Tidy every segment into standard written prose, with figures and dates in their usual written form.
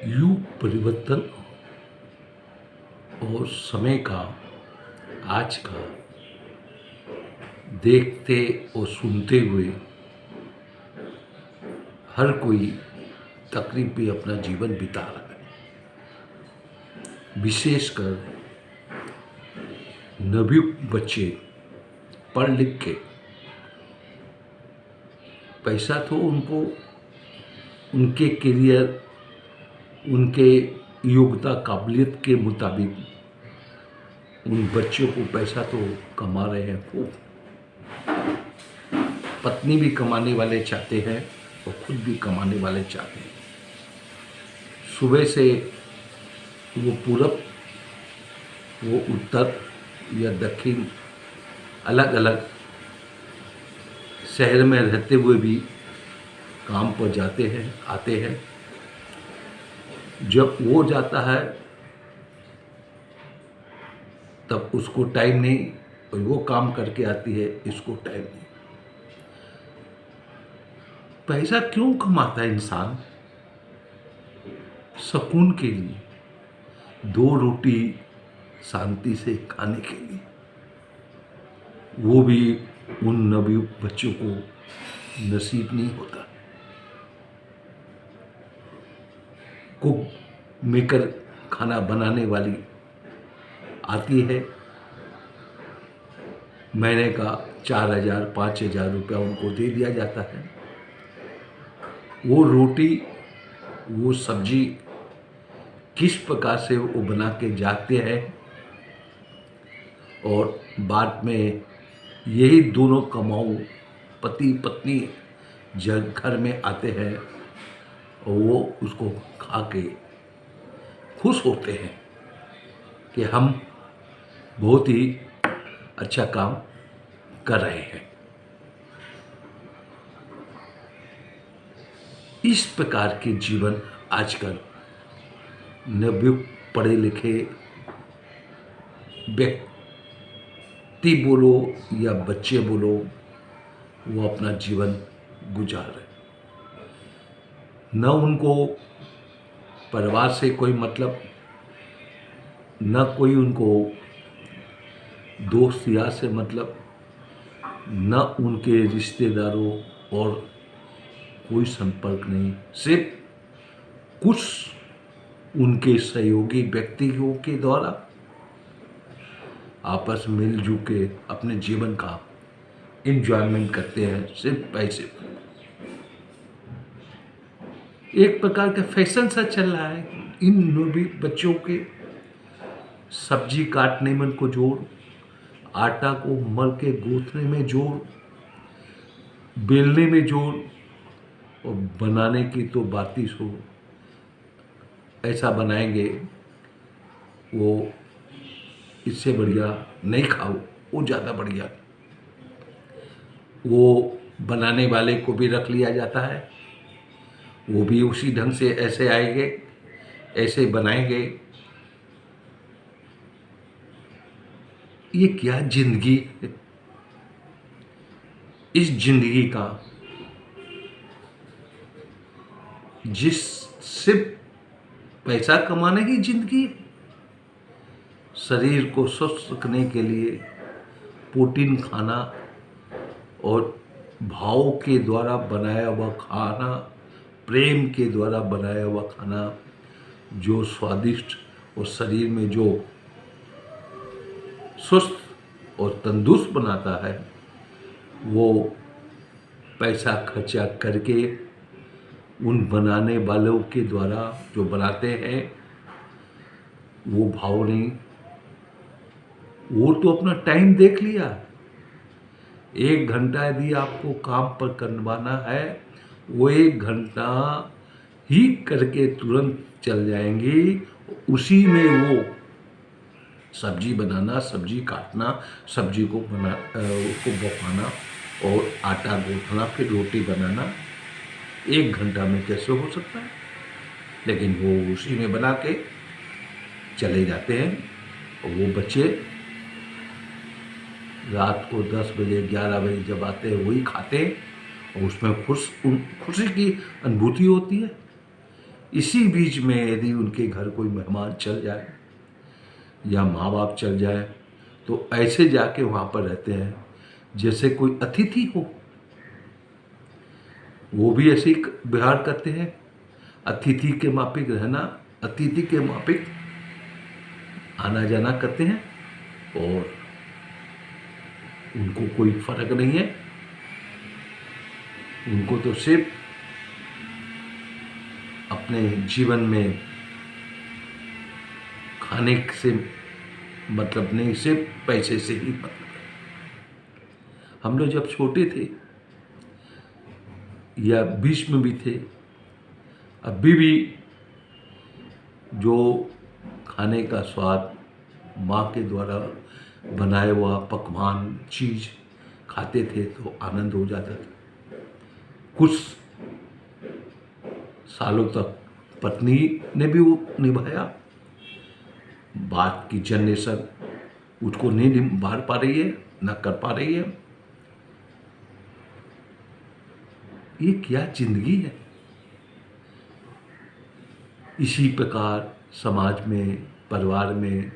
युग परिवर्तन और समय का आज का देखते और सुनते हुए हर कोई तकरीबन अपना जीवन बिता रहा है। विशेषकर नवयुवक बच्चे पढ़ लिख के पैसा तो उनको उनके करियर, उनके योग्यता काबिलियत के मुताबिक उन बच्चों को पैसा तो कमा रहे हैं खूब। पत्नी भी कमाने वाले चाहते हैं और खुद भी कमाने वाले चाहते हैं। सुबह से वो पूरब, वो उत्तर या दक्षिण, अलग अलग शहर में रहते हुए भी काम पर जाते हैं, आते हैं। जब वो जाता है तब उसको टाइम नहीं, और वो काम करके आती है, इसको टाइम नहीं। पैसा क्यों कमाता है इंसान? सुकून के लिए, दो रोटी शांति से खाने के लिए। वो भी उन नवयुवक बच्चों को नसीब नहीं होता। कुक मेकर खाना बनाने वाली आती है, महीने का 4,000 5,000 रुपया उनको दे दिया जाता है। वो रोटी, वो सब्जी किस प्रकार से वो बना के जाते हैं, और बाद में यही दोनों कमाऊ पति पत्नी जब घर में आते हैं और वो उसको खा के खुश होते हैं कि हम बहुत ही अच्छा काम कर रहे हैं। इस प्रकार के जीवन आजकल नवयुवक पढ़े लिखे व्यक्ति बोलो या बच्चे बोलो, वो अपना जीवन गुजार रहे। न उनको परिवार से कोई मतलब, न कोई उनको दोस्त यार से मतलब, न उनके रिश्तेदारों और कोई संपर्क नहीं। सिर्फ कुछ उनके सहयोगी व्यक्तियों के द्वारा आपस में मिलजुल के अपने जीवन का एंजॉयमेंट करते हैं, सिर्फ पैसे पर। एक प्रकार का फैशन सा चल रहा है इन नवयुवक बच्चों के। सब्जी काटने में उनको जोड़, आटा को मल के गूंथने में जोड़, बेलने में जोड़, और बनाने की तो बात ही सो। ऐसा बनाएंगे वो, इससे बढ़िया नहीं खाओ, वो ज़्यादा बढ़िया। वो बनाने वाले को भी रख लिया जाता है, वो भी उसी ढंग से ऐसे आएंगे, ऐसे बनाएंगे। ये क्या जिंदगी है? इस जिंदगी का जिस सिर्फ पैसा कमाने की जिंदगी, शरीर को स्वस्थ रखने के लिए प्रोटीन खाना और भाव के द्वारा बनाया हुआ खाना, प्रेम के द्वारा बनाया हुआ खाना, जो स्वादिष्ट और शरीर में जो स्वस्थ और तंदुरुस्त बनाता है, वो पैसा खर्चा करके उन बनाने वालों के द्वारा जो बनाते हैं, वो भाव नहीं। वो तो अपना टाइम देख लिया। 1 घंटा यदि आपको काम पर करवाना है, वो 1 घंटा ही करके तुरंत चल जाएंगी। उसी में वो सब्जी बनाना, सब्जी काटना, सब्जी को उसको पकाना और आटा गूंथना, फिर रोटी बनाना 1 घंटा में कैसे हो सकता है? लेकिन वो उसी में बना के चले जाते हैं। और वो बच्चे रात को 10 बजे 11 बजे जब आते हैं, वही खाते हैं और उसमें खुशी की अनुभूति होती है। इसी बीच में यदि उनके घर कोई मेहमान चल जाए या माँ बाप चल जाए तो ऐसे जाके वहाँ पर रहते हैं जैसे कोई अतिथि हो। वो भी ऐसे ही व्यवहार करते हैं, अतिथि के माफिक रहना, अतिथि के माफिक आना जाना करते हैं और उनको कोई फर्क नहीं है। उनको तो सिर्फ अपने जीवन में खाने से मतलब नहीं, सिर्फ पैसे से ही मतलब है। हम लोग जब छोटे थे या बीच में भी थे, अभी भी जो खाने का स्वाद माँ के द्वारा बनाया हुआ पकवान चीज़ खाते थे तो आनंद हो जाता था। कुछ सालों तक पत्नी ने भी वो निभाया, बात की जनरेशन उसको नहीं निभा पा रही है, ना कर पा रही है। ये क्या जिंदगी है। इसी प्रकार समाज में, परिवार में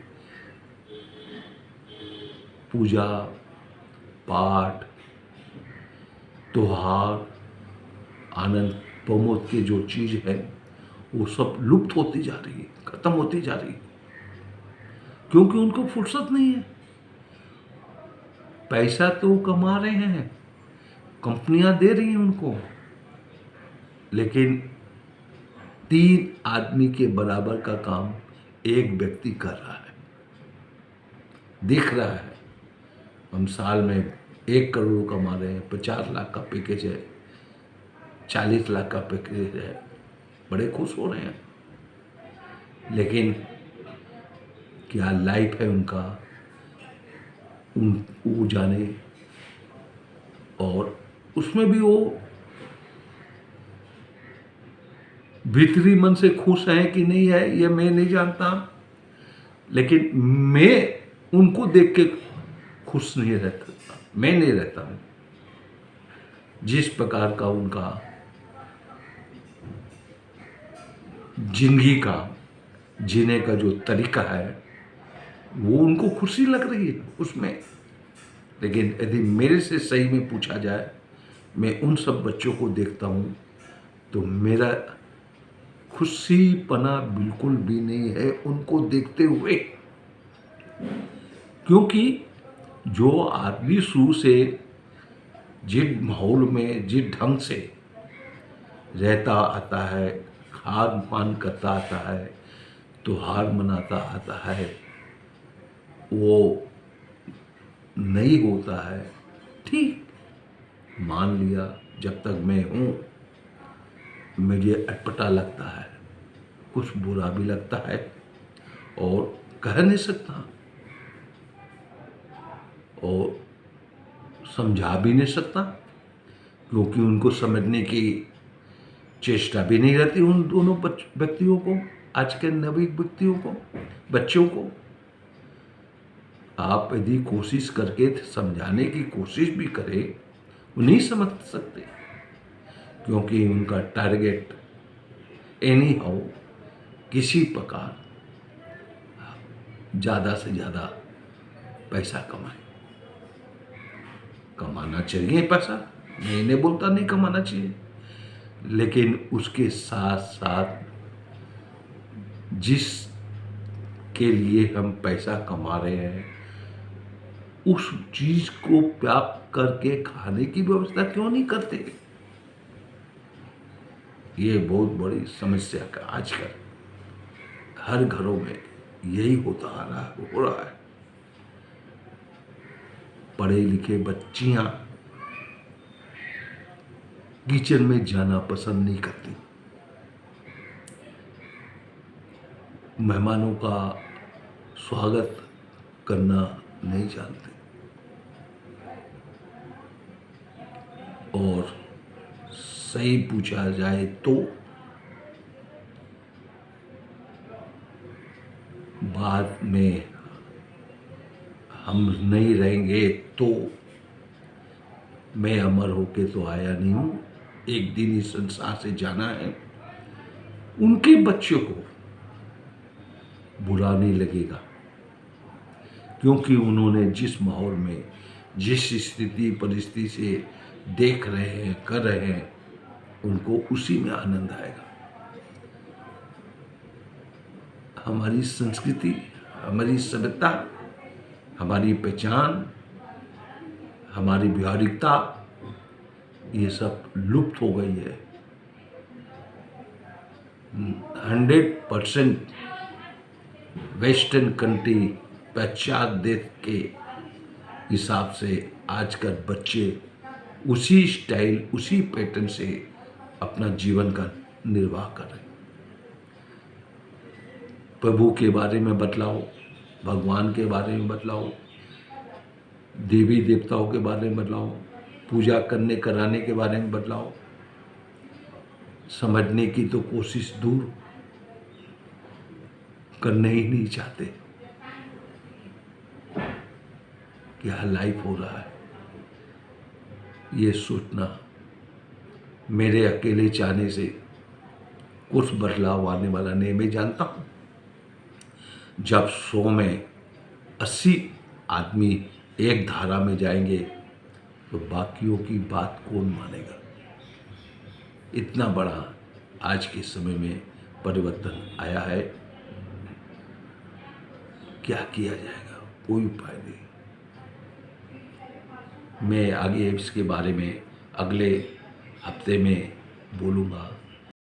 पूजा पाठ, त्योहार, आनंद प्रमोद की जो चीज़ है वो सब लुप्त होती जा रही है, खत्म होती जा रही है, क्योंकि उनको फुर्सत नहीं है। पैसा तो कमा रहे हैं, कंपनियां दे रही हैं उनको, लेकिन 3 आदमी के बराबर का काम एक व्यक्ति कर रहा है, दिख रहा है। हम साल में 1 करोड़ कमा रहे हैं, 50 लाख का पैकेज है, 40 लाख का पैकेज है, बड़े खुश हो रहे हैं। लेकिन क्या लाइफ है उनका, वो जाने। और उसमें भी वो भीतरी मन से खुश है कि नहीं है ये मैं नहीं जानता, लेकिन मैं उनको देख के खुश नहीं रहता, मैं नहीं रहता हूं। जिस प्रकार का उनका जिंदगी का जीने का जो तरीका है वो उनको खुशी लग रही है उसमें। लेकिन यदि मेरे से सही में पूछा जाए, मैं उन सब बच्चों को देखता हूँ तो मेरा खुशीपना बिल्कुल भी नहीं है उनको देखते हुए। क्योंकि जो आदमी शुरू से जिस माहौल में, जिस ढंग से रहता आता है, खान पान करता आता है, त्योहार मनाता आता है, वो नहीं होता है। ठीक, मान लिया, जब तक मैं हूँ मुझे अटपटा लगता है, कुछ बुरा भी लगता है और कह नहीं सकता और समझा भी नहीं सकता, क्योंकि उनको समझने की चेष्टा भी नहीं रहती उन दोनों व्यक्तियों को, आज के नवीन व्यक्तियों को, बच्चों को। आप यदि कोशिश करके समझाने की कोशिश भी करें, वो नहीं समझ सकते, क्योंकि उनका टारगेट एनी हाउ किसी प्रकार ज़्यादा से ज़्यादा पैसा कमाए। कमाना चाहिए पैसा, मैं नहीं बोलता नहीं कमाना चाहिए, लेकिन उसके साथ साथ जिस के लिए हम पैसा कमा रहे हैं उस चीज को प्राप्त करके खाने की व्यवस्था क्यों नहीं करते। ये बहुत बड़ी समस्या का आजकल हर घरों में यही होता आ रहा है, हो रहा है। पढ़े लिखे बच्चियां किचन में जाना पसंद नहीं करती, मेहमानों का स्वागत करना नहीं जानते, और सही पूछा जाए तो बाद में हम नहीं रहेंगे तो मैं अमर होके तो आया नहीं हूँ, एक दिन इस संसार से जाना है। उनके बच्चों को बुरा नहीं लगेगा, क्योंकि उन्होंने जिस माहौल में, जिस स्थिति परिस्थिति से देख रहे हैं, कर रहे हैं, उनको उसी में आनंद आएगा। हमारी संस्कृति, हमारी सभ्यता, हमारी पहचान, हमारी व्यवहारिकता, ये सब लुप्त हो गई है। 100% वेस्टर्न कंट्री, पाश्चात्य देश के हिसाब से आजकल बच्चे उसी स्टाइल, उसी पैटर्न से अपना जीवन का निर्वाह कर रहे हैं। प्रभु के बारे में बतलाओ, भगवान के बारे में बतलाओ, देवी देवताओं के बारे में बतलाओ, पूजा करने कराने के बारे में बतलाओ, समझने की तो कोशिश दूर, करने ही नहीं चाहते। क्या लाइफ हो रहा है, ये सोचना मेरे अकेले चाहने से कुछ बदलाव आने वाला नहीं। मैं जानता हूँ जब 100 में 80 आदमी एक धारा में जाएंगे तो बाकियों की बात कौन मानेगा। इतना बड़ा आज के समय में परिवर्तन आया है, क्या किया जाएगा, कोई उपाय नहीं। मैं आगे इसके बारे में अगले हफ्ते में बोलूँगा।